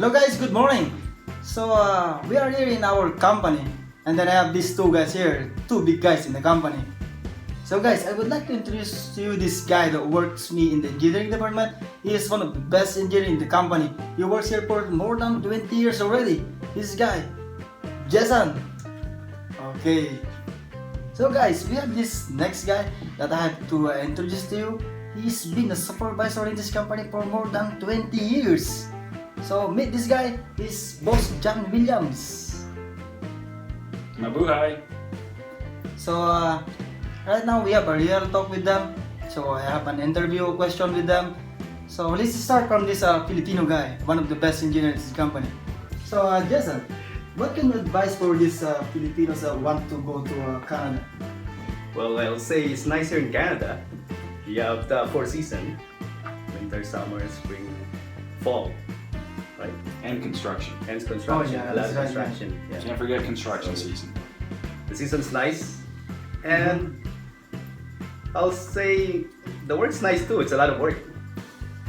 Hello guys, good morning. So we are here in our company, and then I have these two guys here, two big guys in the company. So guys, I would like to introduce to you this guy that works me in the engineering department. He is one of the best engineers in the company. He works here for more than 20 years already. This guy, Jessan. Okay. So guys, we have this next guy that I have to introduce to you. He's been a supervisor in this company for more than 20 years. So meet this guy, his boss John Williams. Buhay. So right now we have a real talk with them. So I have an interview question with them. So let's start from this Filipino guy, one of the best engineers in this company. So Jessan, what can you advise for these Filipinos that want to go to Canada? Well, I'll say it's nice here in Canada. You have the four seasons: winter, summer, spring, fall, right? And construction. And construction, Oh, yeah, a lot that's of right, construction. Yeah. Can't forget construction season. The season's nice, and I'll say the work's nice too. It's a lot of work.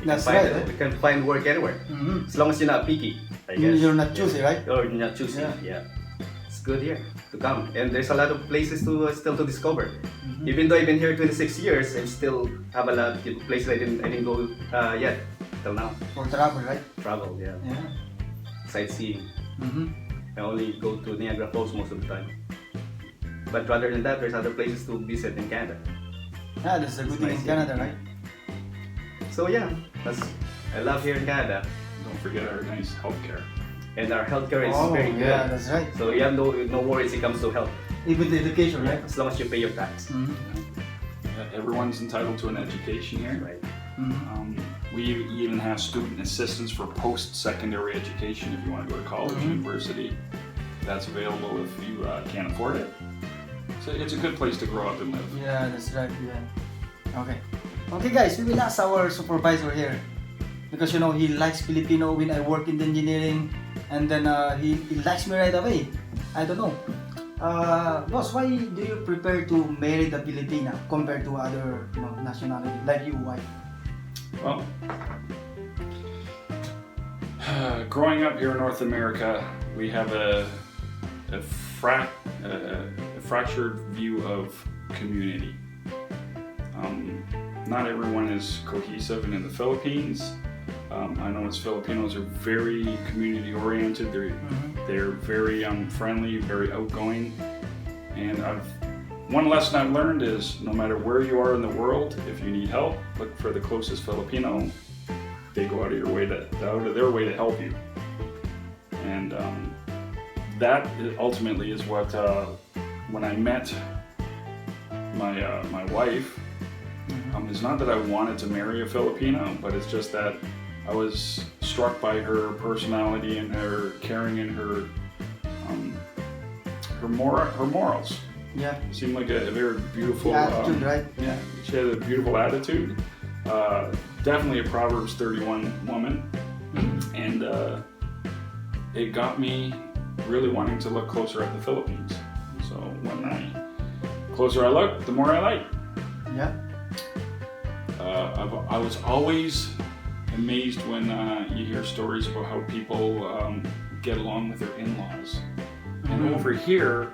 That's right. You can find work anywhere, as long as you're not picky. I guess. You're not choosy, right? Or you're not choosy. Yeah. It's good here to come, and there's a lot of places to still to discover. Even though I've been here 26 years, I still have a lot of places I didn't go yet till now. For travel, right? Travel, yeah. Yeah. Sightseeing. Mm-hmm. I only go to Niagara Falls most of the time. But rather than that, there's other places to visit in Canada. Yeah, that's a good thing in Canada, right? So yeah, I love here in Canada, Don't forget our nice healthcare. and our healthcare is Oh, very good. yeah, that's right. So you have no worries when it comes to health, Even the education, right? as long as you pay your tax. Mm-hmm. Everyone's entitled to an education here. Right. Mm-hmm. We even have student assistance for post-secondary education if you want to go to college, university. That's available if you can't afford it. So it's a good place to grow up and live. Yeah, that's right. Yeah. Okay. Okay, guys, we will ask our supervisor here because you know he likes Filipino when I work in the engineering, and then he likes me right away. I don't know. Boss, why do you prefer to marry the Filipina compared to other nationality like you? Why? Well, growing up here in North America, we have a fractured view of community. Not everyone is cohesive, and in the Philippines, I know as Filipinos are very community oriented. They're very friendly, very outgoing, and one lesson I've learned is no matter where you are in the world, if you need help, look for the closest Filipino. They go out of their way to help you, and that ultimately is what when I met my wife. It's not that I wanted to marry a Filipino, but it's just that I was struck by her personality and her caring and her morals. Yeah. She seemed like a very beautiful Attitude, right? Yeah, she had a beautiful attitude. Definitely a Proverbs 31 woman, and it got me really wanting to look closer at the Philippines. So closer I look, the more I like. Yeah. I was always amazed when you hear stories about how people get along with their in-laws. And over here,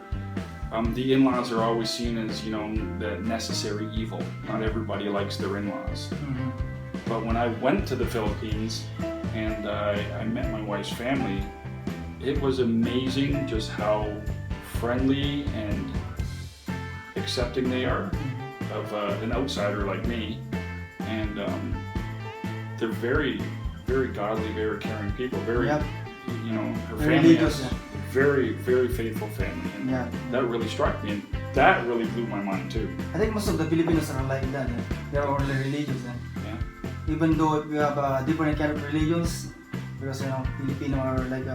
the in-laws are always seen as, the necessary evil. Not everybody likes their in-laws. But when I went to the Philippines and I met my wife's family, it was amazing just how friendly and accepting they are of an outsider like me. And they're very, very godly, very caring people. Very, her family religious, has very, very faithful family, and that really struck me, and that really blew my mind too. I think most of the Filipinos are like that. They're all religious. Yeah. Even though we have different kind of religions, because Filipino are like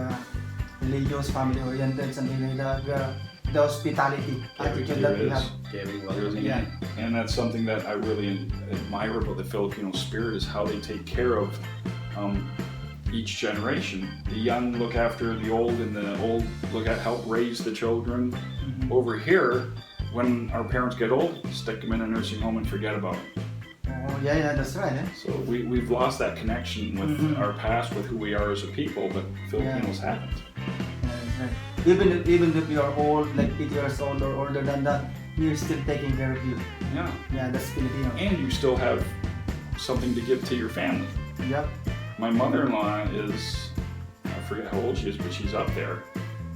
religious, family oriented, something like that. We are the hospitality attitude that we have. Yeah. And that's something that I really admire about the Filipino spirit is how they take care of each generation. The young look after the old, and the old help raise the children. Over here, when our parents get old, stick them in a nursing home and forget about them. Oh yeah, that's right. Eh? So we've lost that connection with our past, with who we are as a people, but Filipinos haven't. Yeah, that's right. Even if you are old, like 8 years old or older than that, we're still taking care of you. Yeah. Yeah, that's Filipino. And you still have something to give to your family. Yep. My mother-in-law is, I forget how old she is, but she's up there.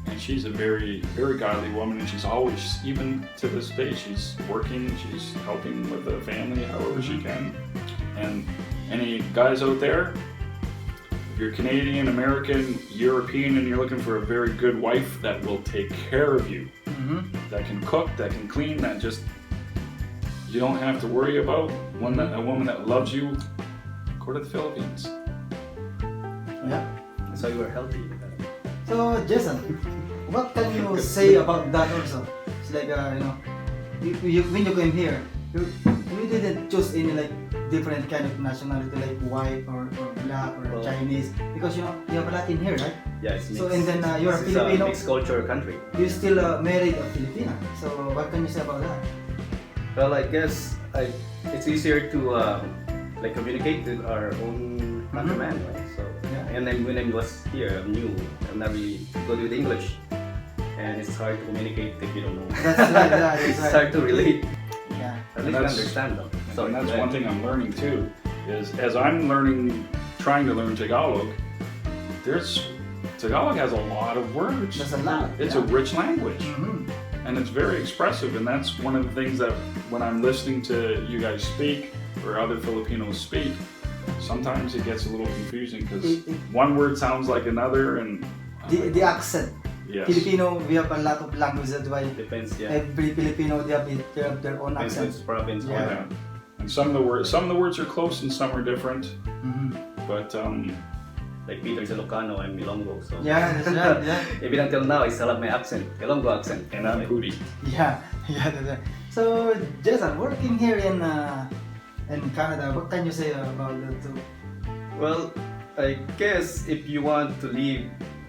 And she's a very, very godly woman, and she's always, even to this day, she's working, she's helping with the family however she can. And any guys out there, if you're Canadian, American, European, and you're looking for a very good wife that will take care of you, that can cook, that can clean, that just, you don't have to worry about, a woman that loves you, go to the Philippines. Yeah. So you were healthy. So Jason, what can you say about that also? It's like when you came here, you didn't choose any like different kind of nationality like white or black or Chinese because you have a lot in here, right? Yeah, it's mixed. So and then you're a It's Filipino. a mixed culture country. You still married a Filipina. So what can you say about that? Well, I guess it's easier to like communicate with our own countrymen, right? So and then when I was here, I'm new. I'm not really good with English, and it's hard to communicate if you don't know. That's right. Yeah, It's that's hard right. to relate. Yeah. At least understand them. So and that's one thing I'm learning too, is as I'm trying to learn Tagalog, Tagalog has a lot of words. There's a lot. It's a rich language. And it's very expressive, and that's one of the things that when I'm listening to you guys speak or other Filipinos speak, sometimes it gets a little confusing because one word sounds like another, and The accent. yes. Filipino, we have a lot of languages. That's why Depends, yeah. every Filipino they have their own Depends accent. which province. Yeah. And some of the words are close and some are different, but Like Peter's Ilocano, I'm Ilonggo, so Yeah, that's right. Yeah. even until now, I still have my accent, Ilonggo accent. and I'm Puti. Yeah, that's right. So Jason, working here in Canada, what can you say about that too? Well, I guess if you want to live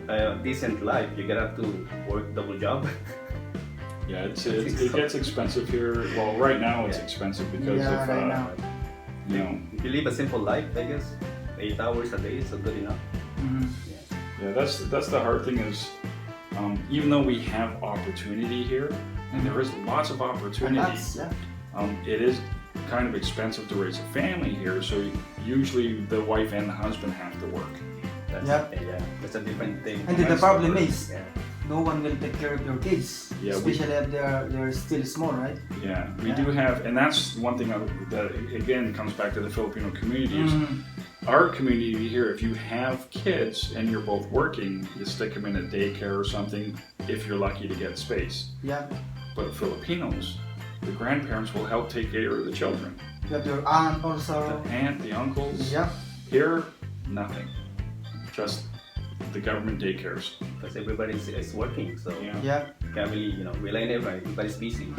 a decent life, you're gonna have to work double job. Yeah, it gets expensive here. Well, right now it's expensive because Yeah, of right now. you know. If you live a simple life, I guess 8 hours a day is good enough. Yeah, that's the hard thing is, even though we have opportunity here, and there is lots of opportunity, it is kind of expensive to raise a family here. So usually the wife and the husband have to work. That's a different thing. And then the problem is, no one will take care of your kids, especially if they're still small, right? Yeah, we do have, and that's one thing that again comes back to the Filipino community. Is our community here, if you have kids and you're both working, you stick them in a daycare or something if you're lucky to get space. Yeah. But Filipinos, the grandparents will help take care of the children. You have your aunt also. The aunt, the uncles. Yeah. Here, nothing. Just the government daycares. Because everybody is working, so Yeah. Yeah. you can't really rely on everybody. Everybody's busy.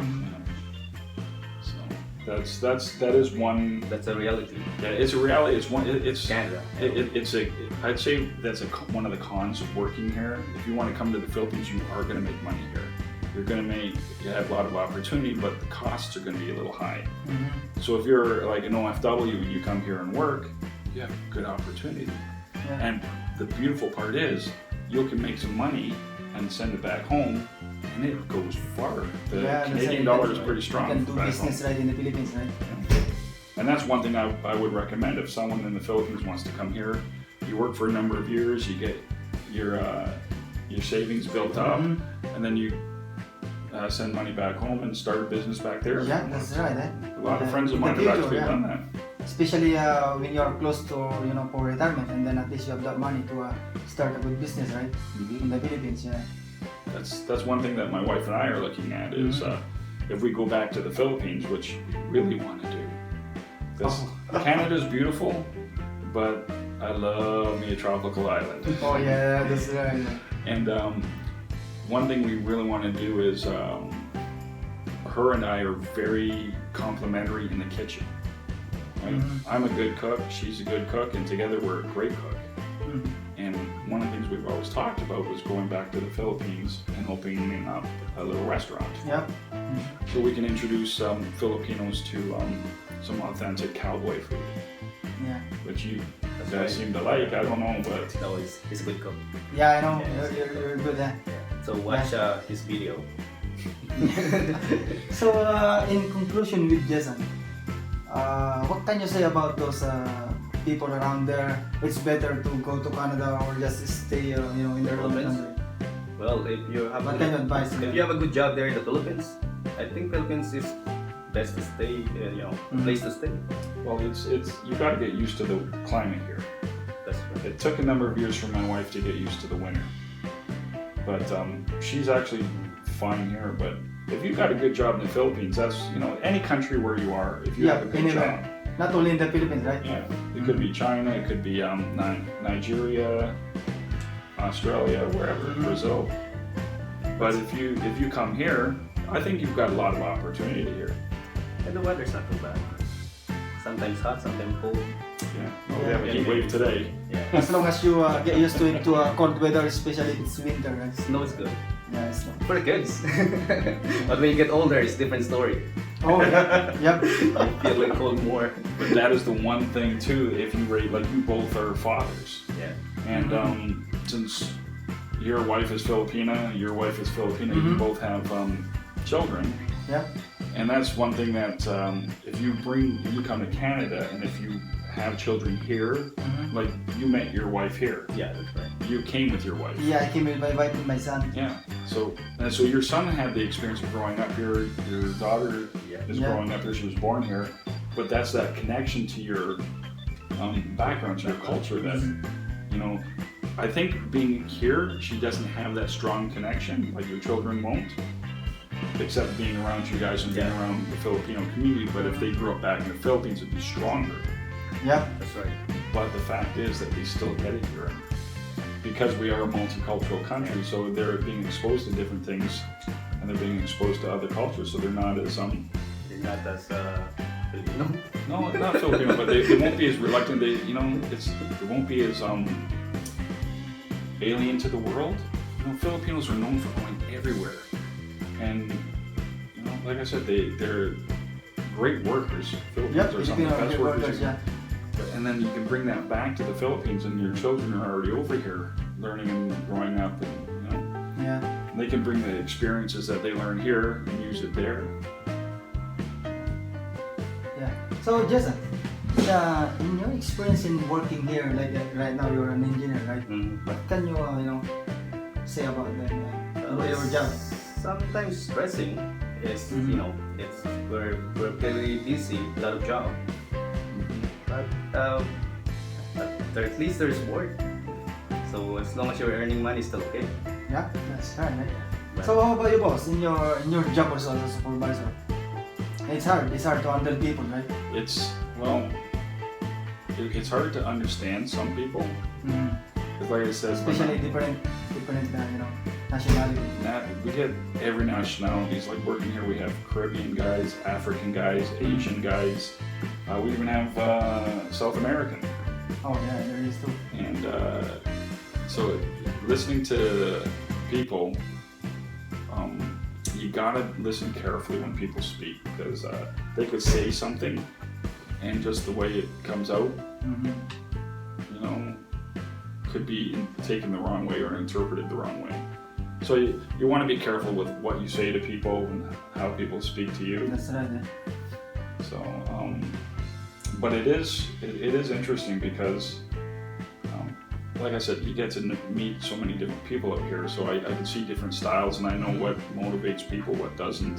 So that is one. That's a reality. Yeah, it's a reality. It's Canada. I'd say that's one of the cons of working here. If you want to come to the Philippines, you are going to make money here. You have a lot of opportunity, but the costs are going to be a little high. So if you're like an OFW and you come here and work, you have good opportunity. Yeah. And the beautiful part is you can make some money and send it back home, and it goes far. The Canadian dollar is pretty strong. You can do back business home. right in the Philippines, right? And that's one thing I would recommend if someone in the Philippines wants to come here. You work for a number of years, you get your savings built up, and then you send money back home and start a business back there. Yeah, that's right. A lot of friends of mine have actually done that. Especially when you're close to for retirement, and then at least you have that money to start a good business, right? In the Philippines, yeah. That's one thing that my wife and I are looking at is if we go back to the Philippines, which we really want to do. Canada's beautiful, but I love me a tropical island. Oh yeah, that's right. And one thing we really want to do is her and I are very complementary in the kitchen. Right? I'm a good cook, she's a good cook, and together we're a great cook. And one of the things we've always talked about was going back to the Philippines and opening up a little restaurant. Yep. So we can introduce Filipinos to some authentic cowboy food, Yeah. which you That's guys right. seem to like. I don't know, but No, he's a good cook. Yeah, I know. Yes. You're good, yeah. So watch his video. So, in conclusion with Jason, what can you say about those people around there? It's better to go to Canada or just stay, in their own Philippines? country. Well, if you have What kind of advice? if you have a good job there in the Philippines, I think Philippines is best to stay. Place to stay. well, it's you got to get used to the climate here. That's right. It took a number of years for my wife to get used to the winter, but she's actually fine here. But if you got a good job in the Philippines, that's any country where you are, if you Yeah, have a good anywhere. job. Not only in the Philippines, right? Yeah, it could be China, it could be Nigeria, Australia, wherever, Brazil. But if you come here, I think you've got a lot of opportunity here. And the weather's not too bad. Sometimes hot, sometimes cold. Yeah, well, we have a heat wave today. Yeah. As long as you get used to it, to cold weather, especially if it's winter, right? Snow is good. Yeah, it's not. For the kids. But when you get older, it's a different story. Oh, yep. You feel like cold more. But that is the one thing too. If you rate, like you both are fathers, Yeah. and since your wife is Filipina, your wife is Filipina, you both have children. Yep. And that's one thing that if you come to Canada and if you have children here, like you met your wife here, Yeah, that's right. you came with your wife. Yeah, I came with my wife and my son. Yeah. So your son had the experience of growing up here. Your daughter is Yeah. growing up here. She was born here, but that's that connection to your background, to your culture. That I think being here, she doesn't have that strong connection. Like your children won't. Except being around you guys and being around the Filipino community, but if they grew up back in the Philippines, it'd be stronger. Yep. That's right. But the fact is that they still get it here. Because we are a multicultural country, so they're being exposed to different things, and they're being exposed to other cultures, so they're not as You're not as Filipino. no, not Filipino, but they won't be as reluctant. They won't be as alien to the world. Filipinos are known for going everywhere. And like I said, they're great workers. Filipinos Yep. are some of the best workers. Yeah. And then you can bring that back to the Philippines, and your children are already over here, learning and growing up, and Yeah. they can bring the experiences that they learn here and use it there. Yeah. So Jason, in your experience in working here, like right now you're an engineer, right? What can you say about that? Your job? Sometimes stressing is it's we're very busy, a lot of job. But at least there's work. So as long as you're earning money, still okay. Yeah, that's right, right? So how about you, boss? In your job also as a supervisor, it's hard to handle people, right? It's hard to understand some people. Because like I said, Especially different nationality. we get every nationalities. Like working here, we have Caribbean guys, African guys, Asian guys. We even have South American. Oh yeah, there is too. And so listening to people, you gotta listen carefully when people speak, because they could say something and just the way it comes out, could be taken the wrong way or interpreted the wrong way. So you want to be careful with what you say to people and how people speak to you. That's right. Yeah. So, but it is interesting because, like I said, you get to meet so many different people up here. So I can see different styles, and I know what motivates people, what doesn't.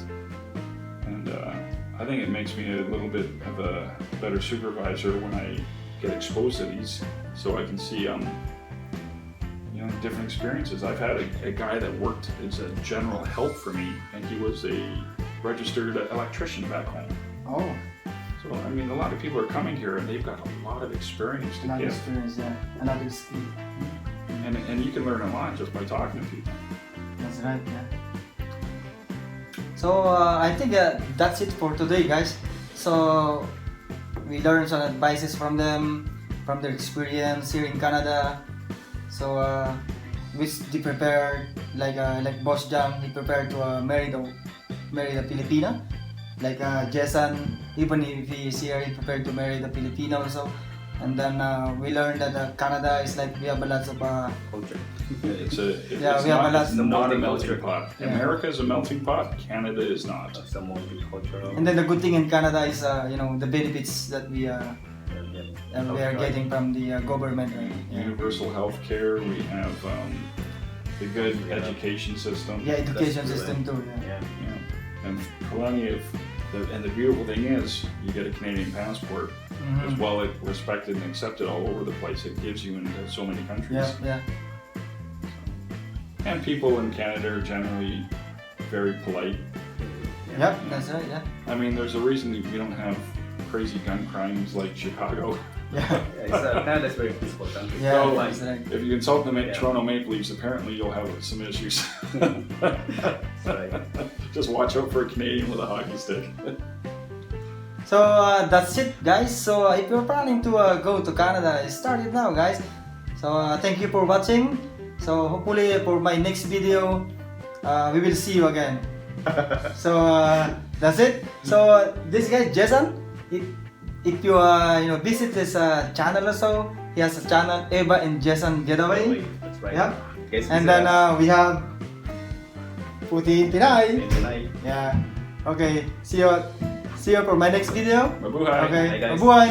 And I think it makes me a little bit of a better supervisor when I get exposed to these, so I can see different experiences. I've had a guy that worked as a general help for me, and he was a registered electrician back home. Oh, So I mean, a lot of people are coming here, and they've got a lot of experience to another give, experience, yeah, another skill. and you can learn a lot just by talking to people. That's right, yeah. So I think that's it for today, guys. So we learned some advices from them, from their experience here in Canada. So which they prepared, like Boss Jam, he prepared to marry a Filipina, like Jessan, even if he is here, he prepared to marry the Filipino also. And then we learned that Canada is like we have a lot of Culture. It's Yeah, we have a lot- it's not a melting multicultural. pot. Yeah. America is a melting pot. Canada is not. It's a multicultural. and then the good thing in Canada is the benefits that we are getting from the government. Right? Yeah. Universal health care. We have the good education system. Yeah, education That's true, system too. Yeah. Yeah. Yeah. And plenty of. And the beautiful thing is, you get a Canadian passport. Mhm. As well respected and accepted all over the place. It gives you into so many countries. Yeah, yeah. And people in Canada are generally very polite. Yep, that's right. Yeah. I mean, there's a reason that we don't have crazy gun crimes like Chicago. Yeah. Yeah, Canada's very peaceful country. Yeah, So, that's right. If you insult the Yeah. Toronto Maple Leafs, apparently you'll have some issues. Right. Just watch out for a Canadian with a hockey stick. So that's it, guys. So if you're planning to go to Canada, start it now, guys. So thank you for watching. So hopefully for my next video, we will see you again. So that's it. So this guy Jessan, if you visit his channel also, he has a channel Eva and Jessan Getaway. That's right. Yeah. Guys, And then we have Puti Pinay. Pinay. Yeah. Okay. See you for my next video. Mabuhay. Okay. Hi, guys. Buhay.